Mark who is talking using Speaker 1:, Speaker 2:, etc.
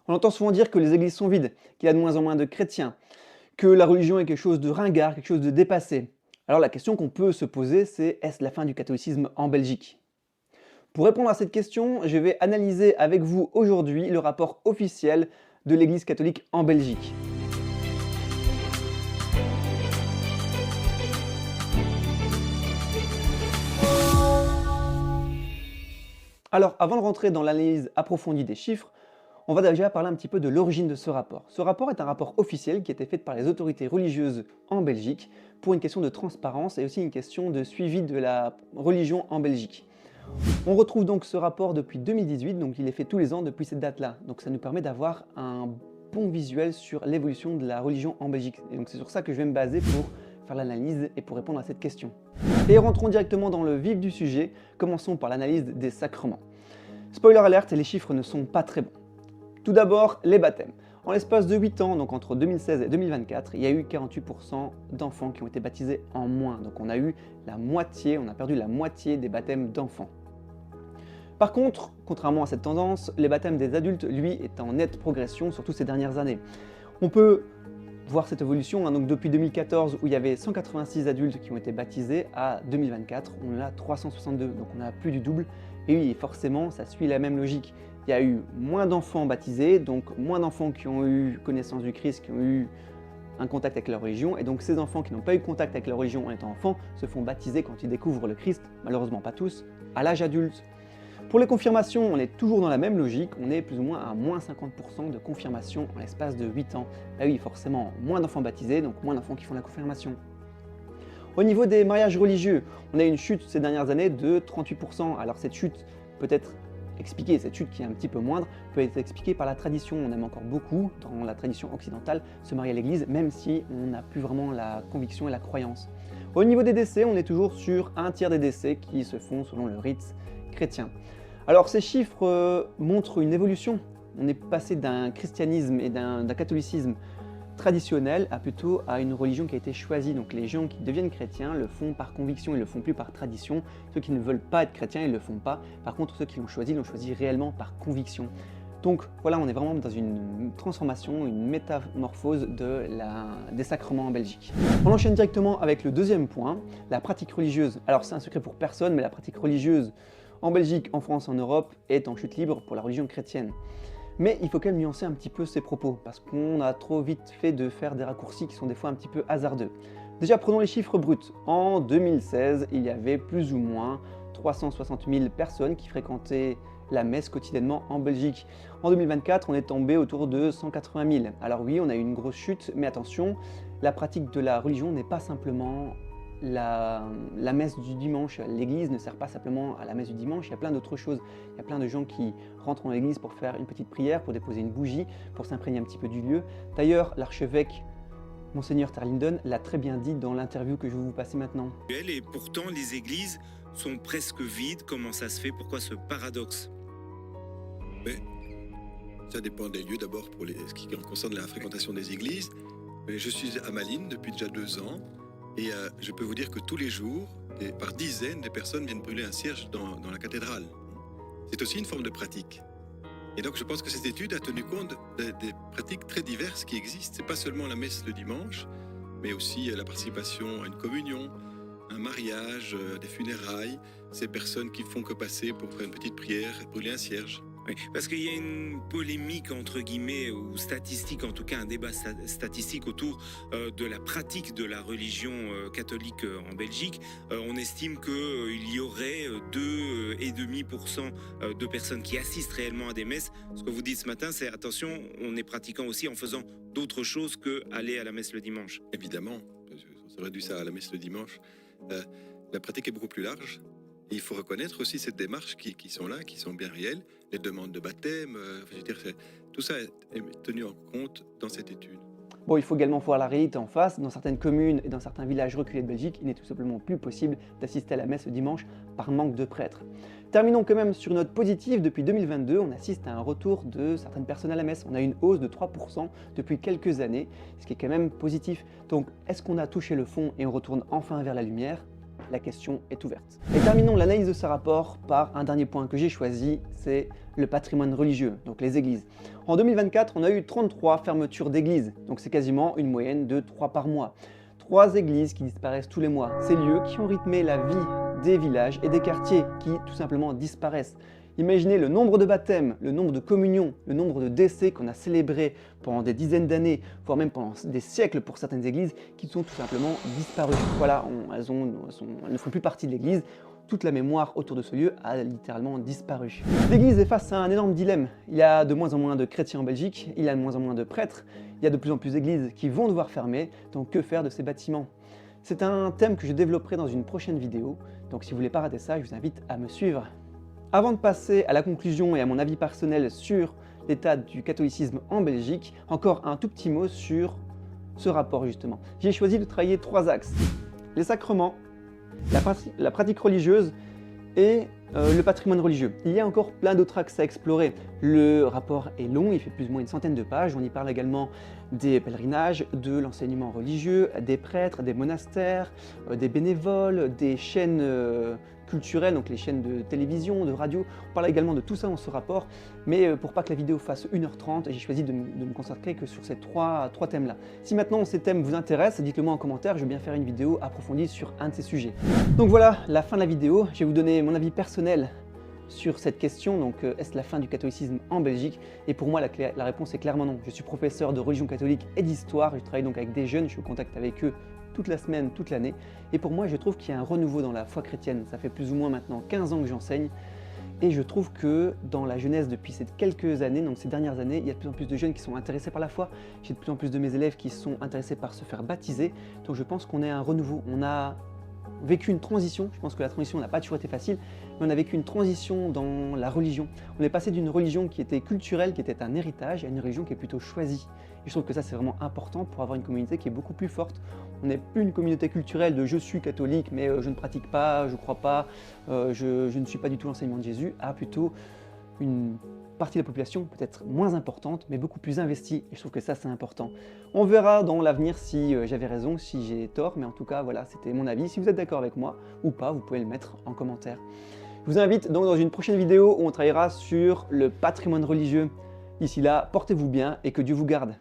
Speaker 1: On entend souvent dire que les églises sont vides, qu'il y a de moins en moins de chrétiens, que la religion est quelque chose de ringard, quelque chose de dépassé. Alors la question qu'on peut se poser, c'est est-ce la fin du catholicisme en Belgique? Pour répondre à cette question, je vais analyser avec vous aujourd'hui le rapport officiel de l'Église catholique en Belgique. Alors, avant de rentrer dans l'analyse approfondie des chiffres, on va déjà parler un petit peu de l'origine de ce rapport. Ce rapport est un rapport officiel qui a été fait par les autorités religieuses en Belgique pour une question de transparence et aussi une question de suivi de la religion en Belgique. On retrouve donc ce rapport depuis 2018, donc il est fait tous les ans depuis cette date-là. Donc ça nous permet d'avoir un bon visuel sur l'évolution de la religion en Belgique. Et donc c'est sur ça que je vais me baser pour faire l'analyse et pour répondre à cette question. Et rentrons directement dans le vif du sujet, commençons par l'analyse des sacrements. Spoiler alert, les chiffres ne sont pas très bons. Tout d'abord, les baptêmes. En l'espace de 8 ans, donc entre 2016 et 2024, il y a eu 48% d'enfants qui ont été baptisés en moins. Donc on a eu la moitié, on a perdu la moitié des baptêmes d'enfants. Par contre, contrairement à cette tendance, les baptêmes des adultes, lui, est en nette progression, surtout ces dernières années. On peut voir cette évolution, donc depuis 2014 où il y avait 186 adultes qui ont été baptisés à 2024, on en a 362, donc on a plus du double. Et oui, forcément, ça suit la même logique. Il y a eu moins d'enfants baptisés, donc moins d'enfants qui ont eu connaissance du Christ, qui ont eu un contact avec leur religion, et donc ces enfants qui n'ont pas eu contact avec leur religion en étant enfants se font baptiser quand ils découvrent le Christ, malheureusement pas tous, à l'âge adulte. Pour les confirmations, on est toujours dans la même logique, on est plus ou moins à moins 50% de confirmation en l'espace de 8 ans. Bah oui, forcément, moins d'enfants baptisés, donc moins d'enfants qui font la confirmation. Au niveau des mariages religieux, on a une chute ces dernières années de 38%. Alors cette chute peut être expliquée, cette chute qui est un petit peu moindre, peut être expliquée par la tradition. On aime encore beaucoup, dans la tradition occidentale, se marier à l'église, même si on n'a plus vraiment la conviction et la croyance. Au niveau des décès, on est toujours sur un tiers des décès qui se font selon le rite chrétien. Alors ces chiffres montrent une évolution. On est passé d'un christianisme et d'un catholicisme traditionnel à plutôt à une religion qui a été choisie. Donc les gens qui deviennent chrétiens le font par conviction, ils le font plus par tradition. Ceux qui ne veulent pas être chrétiens, ils le font pas. Par contre, ceux qui l'ont choisi réellement par conviction. Donc voilà, on est vraiment dans une transformation, une métamorphose des sacrements en Belgique. On enchaîne directement avec le deuxième point, la pratique religieuse. Alors c'est un secret pour personne, mais la pratique religieuse en Belgique, en France, en Europe, est en chute libre pour la religion chrétienne. Mais il faut quand même nuancer un petit peu ses propos, parce qu'on a trop vite fait de faire des raccourcis qui sont des fois un petit peu hasardeux. Déjà, prenons les chiffres bruts. En 2016, il y avait plus ou moins 360 000 personnes qui fréquentaient la messe quotidiennement en Belgique. En 2024, on est tombé autour de 180 000. Alors oui, on a eu une grosse chute, mais attention, la pratique de la religion n'est pas simplement la messe du dimanche. L'église ne sert pas simplement à la messe du dimanche, il y a plein d'autres choses. Il y a plein de gens qui rentrent dans l'église pour faire une petite prière, pour déposer une bougie, pour s'imprégner un petit peu du lieu. D'ailleurs, l'archevêque Monseigneur Terlinden l'a très bien dit dans l'interview que je vais vous passer maintenant.
Speaker 2: Et pourtant, les églises sont presque vides. Comment ça se fait? Pourquoi ce paradoxe?
Speaker 3: Mais ça dépend des lieux d'abord pour ce qui concerne la fréquentation des églises. Mais je suis à Malines depuis déjà 2 ans et je peux vous dire que tous les jours, par dizaines, des personnes viennent brûler un cierge dans la cathédrale. C'est aussi une forme de pratique. Et donc je pense que cette étude a tenu compte des pratiques très diverses qui existent. C'est pas seulement la messe le dimanche, mais aussi la participation à une communion, un mariage, des funérailles, ces personnes qui font que passer pour faire une petite prière, brûler un cierge.
Speaker 2: Oui, parce qu'il y a une polémique, entre guillemets, ou statistique, en tout cas un débat statistique autour de la pratique de la religion catholique en Belgique. On estime qu'il y aurait 2,5% de personnes qui assistent réellement à des messes. Ce que vous dites ce matin, c'est attention, on est pratiquant aussi en faisant d'autres choses qu'aller à la messe le dimanche.
Speaker 3: Évidemment, on se réduit ça à la messe le dimanche. La pratique est beaucoup plus large. Et il faut reconnaître aussi ces démarches qui sont là, qui sont bien réelles, les demandes de baptême, je veux dire, tout ça est tenu en compte dans cette étude.
Speaker 1: Bon, il faut également voir la réalité en face. Dans certaines communes et dans certains villages reculés de Belgique, il n'est tout simplement plus possible d'assister à la messe le dimanche par manque de prêtres. Terminons quand même sur une note positive. Depuis 2022, on assiste à un retour de certaines personnes à la messe. On a une hausse de 3% depuis quelques années, ce qui est quand même positif. Donc, est-ce qu'on a touché le fond et on retourne enfin vers la lumière? la question est ouverte. Et terminons l'analyse de ce rapport par un dernier point que j'ai choisi, c'est le patrimoine religieux, donc les églises. En 2024, on a eu 33 fermetures d'églises, donc c'est quasiment une moyenne de 3 par mois. 3 églises qui disparaissent tous les mois, ces lieux qui ont rythmé la vie des villages et des quartiers qui tout simplement disparaissent. Imaginez le nombre de baptêmes, le nombre de communions, le nombre de décès qu'on a célébrés pendant des dizaines d'années, voire même pendant des siècles pour certaines églises, qui sont tout simplement disparues. Voilà, elles ne font plus partie de l'église. Toute la mémoire autour de ce lieu a littéralement disparu. L'église est face à un énorme dilemme. Il y a de moins en moins de chrétiens en Belgique, il y a de moins en moins de prêtres, il y a de plus en plus d'églises qui vont devoir fermer, donc que faire de ces bâtiments? C'est un thème que je développerai dans une prochaine vidéo, donc si vous ne voulez pas rater ça, je vous invite à me suivre. Avant de passer à la conclusion et à mon avis personnel sur l'état du catholicisme en Belgique, encore un tout petit mot sur ce rapport justement. J'ai choisi de travailler 3 axes. Les sacrements, la pratique religieuse et le patrimoine religieux. Il y a encore plein d'autres axes à explorer. Le rapport est long, il fait plus ou moins une centaine de pages. On y parle également des pèlerinages, de l'enseignement religieux, des prêtres, des monastères, des bénévoles, des chaînes culturelles, donc les chaînes de télévision, de radio. On parle également de tout ça dans ce rapport, mais pour pas que la vidéo fasse 1h30, j'ai choisi de me concentrer que sur ces trois thèmes-là. Si maintenant ces thèmes vous intéressent, dites-le moi en commentaire, je vais bien faire une vidéo approfondie sur un de ces sujets. Donc voilà, la fin de la vidéo. Je vais vous donner mon avis personnel sur cette question, donc est-ce la fin du catholicisme en Belgique? Et pour moi la réponse est clairement non. Je suis professeur de religion catholique et d'histoire, je travaille donc avec des jeunes, je suis au contact avec eux toute la semaine, toute l'année, et pour moi je trouve qu'il y a un renouveau dans la foi chrétienne. Ça fait plus ou moins maintenant 15 ans que j'enseigne, et je trouve que dans la jeunesse depuis ces quelques années, donc ces dernières années, il y a de plus en plus de jeunes qui sont intéressés par la foi, j'ai de plus en plus de mes élèves qui sont intéressés par se faire baptiser, donc je pense qu'on est à un renouveau, on a vécu une transition, je pense que la transition n'a pas toujours été facile, mais on a vécu une transition dans la religion. On est passé d'une religion qui était culturelle, qui était un héritage, à une religion qui est plutôt choisie. Et je trouve que ça c'est vraiment important pour avoir une communauté qui est beaucoup plus forte. On n'est plus une communauté culturelle de je suis catholique mais je ne pratique pas, je ne crois pas, je ne suis pas du tout l'enseignement de Jésus, à plutôt une partie de la population peut-être moins importante, mais beaucoup plus investie, et je trouve que ça c'est important. On verra dans l'avenir si j'avais raison, si j'ai tort, mais en tout cas voilà, c'était mon avis. Si vous êtes d'accord avec moi ou pas, vous pouvez le mettre en commentaire. Je vous invite donc dans une prochaine vidéo où on travaillera sur le patrimoine religieux. D'ici là, portez-vous bien et que Dieu vous garde.